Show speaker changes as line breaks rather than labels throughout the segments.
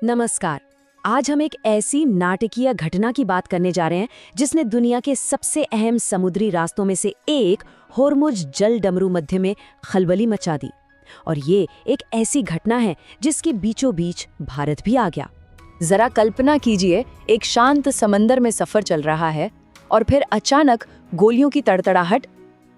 नमस्कार। आज हम एक ऐसी नाटकीय घटना की बात करने जा रहे हैं जिसने दुनिया के सबसे अहम समुद्री रास्तों में से एक होर्मुज जल डमरू मध्य में खलबली मचा दी। और ये एक ऐसी घटना है जिसके बीचों बीच भारत भी आ गया।
जरा कल्पना कीजिए, एक शांत समंदर में सफर चल रहा है और फिर अचानक गोलियों की तड़तड़ाहट।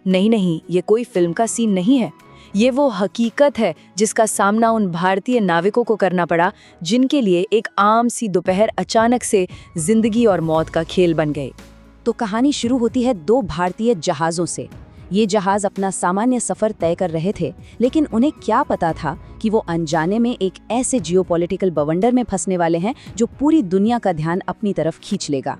नहीं, ये कोई फिल्म का सीन नहीं है। ये वो हकीकत है जिसका सामना उन भारतीय नाविकों को करना पड़ा जिनके लिए एक आम सी दोपहर अचानक से जिंदगी और मौत का खेल बन गए।
तो कहानी शुरू होती है दो भारतीय जहाज़ों से। ये जहाज अपना सामान्य सफर तय कर रहे थे, लेकिन उन्हें क्या पता था कि वो अनजाने में एक ऐसे जियोपॉलिटिकल बवंडर में फंसने वाले हैं जो पूरी दुनिया का ध्यान अपनी तरफ खींच लेगा।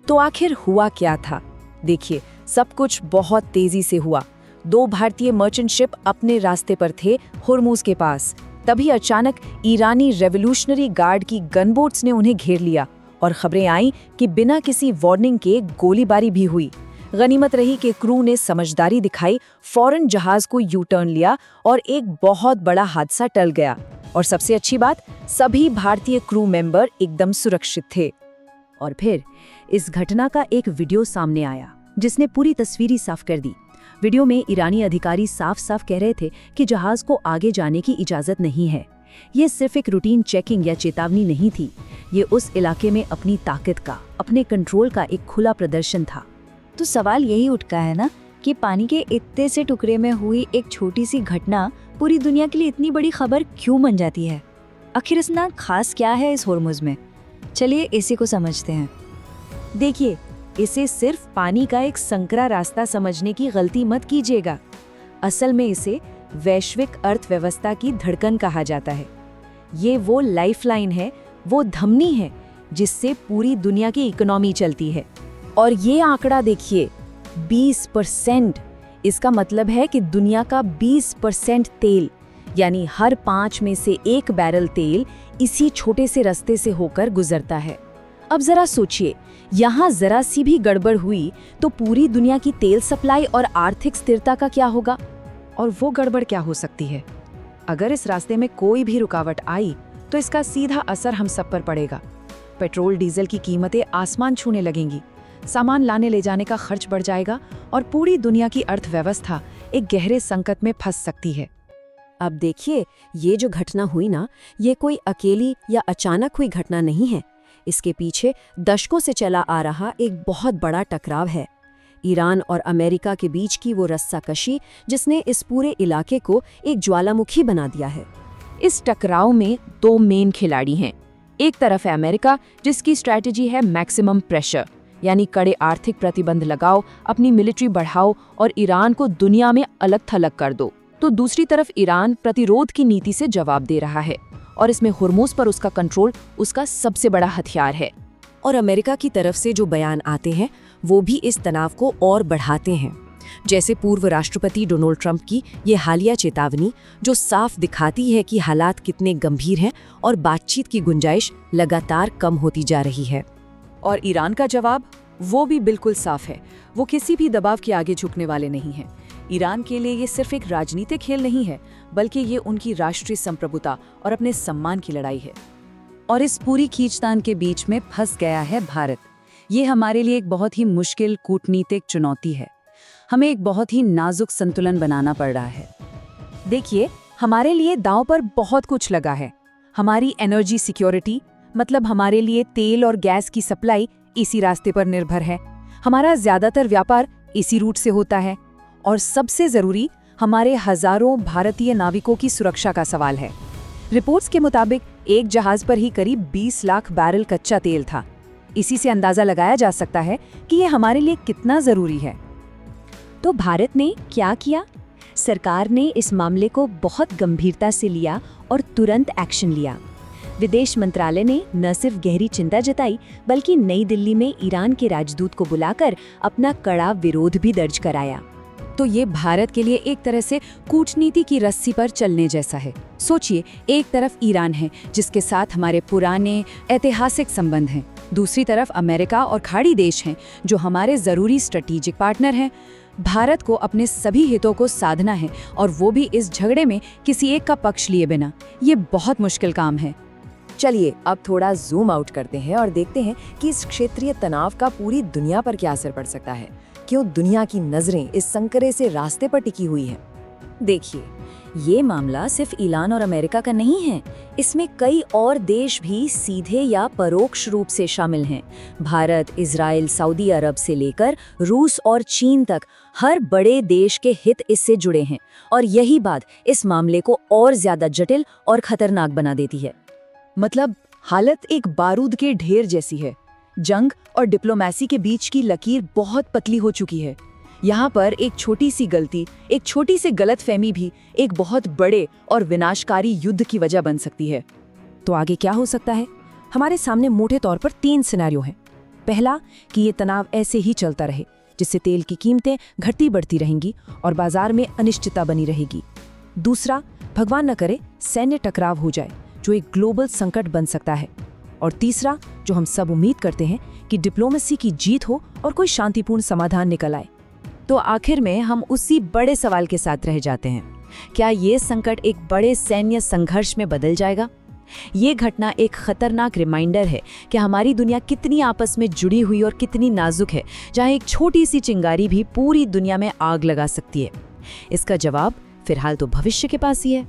तो आखिर हुआ क्या था? देखिए, सब कुछ बहुत तेजी से हुआ। दो भारतीय मर्चेंट शिप अपने रास्ते पर थे होर्मुज के पास। तभी अचानक ईरानी रेवोल्यूशनरी गार्ड की गनबोट्स ने उन्हें घेर लिया और खबरें आईं कि बिना किसी वार्निंग के गोलीबारी भी हुई। गनीमत रही कि क्रू ने समझदारी दिखाई, फौरन जहाज को यू टर्न लिया और एक बहुत बड़ा हादसा टल गया। और सबसे अच्छी बात, सभी भारतीय क्रू मेंबर एकदम सुरक्षित थे।
और फिर इस घटना का एक वीडियो सामने आया जिसने पूरी तस्वीर ही साफ कर दी। वीडियो में ईरानी अधिकारी साफ साफ कह रहे थे कि जहाज को आगे जाने की इजाजत नहीं है। ये सिर्फ एक रूटीन चेकिंग या चेतावनी नहीं थी, ये उस इलाके में अपनी ताकत का, अपने कंट्रोल का एक खुला प्रदर्शन था।
तो सवाल यही उठता है ना कि पानी के इतने से टुकड़े में हुई एक छोटी सी घटना पूरी दुनिया के लिए इतनी बड़ी खबर क्यों बन जाती है? आखिर इतना खास क्या है इस होर्मुज में? चलिए इसी को समझते हैं।
देखिए, इसे सिर्फ पानी का एक संकरा रास्ता समझने की गलती मत कीजिएगा। असल में इसे वैश्विक अर्थव्यवस्था की धड़कन कहा जाता है। ये वो लाइफलाइन है, वो धमनी है जिससे पूरी दुनिया की इकोनॉमी चलती है। और ये आंकड़ा देखिए, 20%। इसका मतलब है कि दुनिया का 20% तेल, यानी हर 5 में से 1 बैरल तेल इसी छोटे से रास्ते से होकर गुजरता है। अब जरा सोचिए, यहाँ जरा सी भी गड़बड़ हुई तो पूरी दुनिया की तेल सप्लाई और आर्थिक स्थिरता का क्या होगा?
और वो गड़बड़ क्या हो सकती है? अगर इस रास्ते में कोई भी रुकावट आई तो इसका सीधा असर हम सब पर पड़ेगा। पेट्रोल डीजल की कीमतें आसमान छूने लगेंगी, सामान लाने ले जाने का खर्च बढ़ जाएगा और पूरी दुनिया की अर्थव्यवस्था एक गहरे संकट में फंस सकती है।
अब देखिए, ये जो घटना हुई ना, ये कोई अकेली या अचानक हुई घटना नहीं है। इसके पीछे दशकों से चला आ रहा एक बहुत बड़ा टकराव है। ईरान और अमेरिका के बीच की वो रस्साकशी जिसने इस पूरे इलाके को एक ज्वालामुखी बना दिया है।
इस टकराव में दो मेन खिलाड़ी हैं। एक तरफ है अमेरिका, जिसकी स्ट्रैटेजी है मैक्सिमम प्रेशर, यानी कड़े आर्थिक प्रतिबंध लगाओ, अपनी मिलिट्री बढ़ाओ और ईरान को दुनिया में अलग थलग कर दो। तो दूसरी तरफ ईरान प्रतिरोध की नीति से जवाब दे रहा है और इसमें होर्मुज पर उसका कंट्रोल उसका सबसे बड़ा हथियार है।
और अमेरिका की तरफ से जो बयान आते हैं वो भी इस तनाव को और बढ़ाते हैं। जैसे पूर्व राष्ट्रपति डोनाल्ड ट्रंप की ये हालिया चेतावनी जो साफ दिखाती है कि हालात कितने गंभीर हैं और बातचीत की गुंजाइश लगातार कम होती जा रही है।
और ईरान का जवाब वो भी बिल्कुल साफ है। वो किसी भी दबाव के आगे झुकने वाले नहीं हैं। ईरान के लिए ये सिर्फ एक राजनीतिक खेल नहीं है, बल्कि ये उनकी राष्ट्रीय संप्रभुता और अपने सम्मान की लड़ाई है।
और इस पूरी खींचतान के बीच में फंस गया है भारत। ये हमारे लिए एक बहुत ही मुश्किल कूटनीतिक चुनौती है। हमें एक बहुत ही नाजुक संतुलन बनाना पड़ रहा है।
देखिए, हमारे लिए दांव पर बहुत कुछ लगा है। हमारी एनर्जी सिक्योरिटी, मतलब हमारे लिए तेल और गैस की सप्लाई इसी रास्ते पर निर्भर है। हमारा ज्यादातर व्यापार इसी रूट से होता है। और सबसे जरूरी, हमारे हजारों भारतीय नाविकों की सुरक्षा का सवाल है। रिपोर्ट्स के मुताबिक एक जहाज पर ही करीब 20 लाख बैरल कच्चा तेल था। इसी से अंदाजा लगाया जा सकता है कि ये हमारे लिए कितना जरूरी है।
तो भारत ने क्या किया? सरकार ने इस मामले को बहुत गंभीरता से लिया और तुरंत एक्शन लिया। विदेश मंत्रालय ने न सिर्फ गहरी चिंता जताई, बल्कि नई दिल्ली में ईरान के राजदूत को बुलाकर अपना कड़ा विरोध भी दर्ज कराया।
तो ये भारत के लिए एक तरह से कूटनीति की रस्सी पर चलने जैसा है। सोचिए, एक तरफ ईरान है जिसके साथ हमारे पुराने ऐतिहासिक संबंध हैं। दूसरी तरफ अमेरिका और खाड़ी देश हैं जो हमारे जरूरी स्ट्रेटेजिक पार्टनर हैं। भारत को अपने सभी हितों को साधना है और वो भी इस झगड़े में किसी एक का पक्ष लिए बिना। ये बहुत मुश्किल काम है। चलिए अब थोड़ा जूम आउट करते हैं और देखते हैं कि इस क्षेत्रीय तनाव का पूरी दुनिया पर क्या असर पड़ सकता है। क्यों दुनिया की नजरें इस संकरे से रास्ते पर टिकी हुई है।
देखिए, ये मामला सिर्फ ईरान और अमेरिका का नहीं है, इसमें कई और देश भी सीधे या परोक्ष रूप से शामिल हैं। भारत, इजराइल, सऊदी अरब से लेकर रूस और चीन तक हर बड़े देश के हित इससे जुड़े हैं और यही बात इस मामले को और ज्यादा जटिल और खतरनाक बना देती है।
मतलब हालत एक बारूद के ढेर जैसी है। जंग और डिप्लोमेसी के बीच की लकीर बहुत पतली हो चुकी है। यहाँ पर एक छोटी सी गलती, एक छोटी सी गलतफहमी भी एक बहुत बड़े और विनाशकारी युद्ध की वजह बन सकती है।
तो आगे क्या हो सकता है? हमारे सामने मोटे तौर पर 3 सिनेरियो हैं। पहला कि ये तनाव ऐसे ही चलता रहे, जिससे तेल की कीमतें घटती बढ़ती रहेंगी और बाजार में अनिश्चितता बनी रहेगी। दूसरा, भगवान न करे सैन्य टकराव हो जाए, जो एक ग्लोबल संकट बन सकता है। और तीसरा, जो हम सब उम्मीद करते हैं कि डिप्लोमेसी की जीत हो और कोई शांतिपूर्ण समाधान निकल आए। तो आखिर में हम उसी बड़े सवाल के साथ रह जाते हैं, क्या ये संकट एक बड़े सैन्य संघर्ष में बदल जाएगा? ये घटना एक खतरनाक रिमाइंडर है कि हमारी दुनिया कितनी आपस में जुड़ी हुई और कितनी नाजुक है, जहां एक छोटी सी चिंगारी भी पूरी दुनिया में आग लगा सकती है। इसका जवाब फिलहाल तो भविष्य के पास ही है।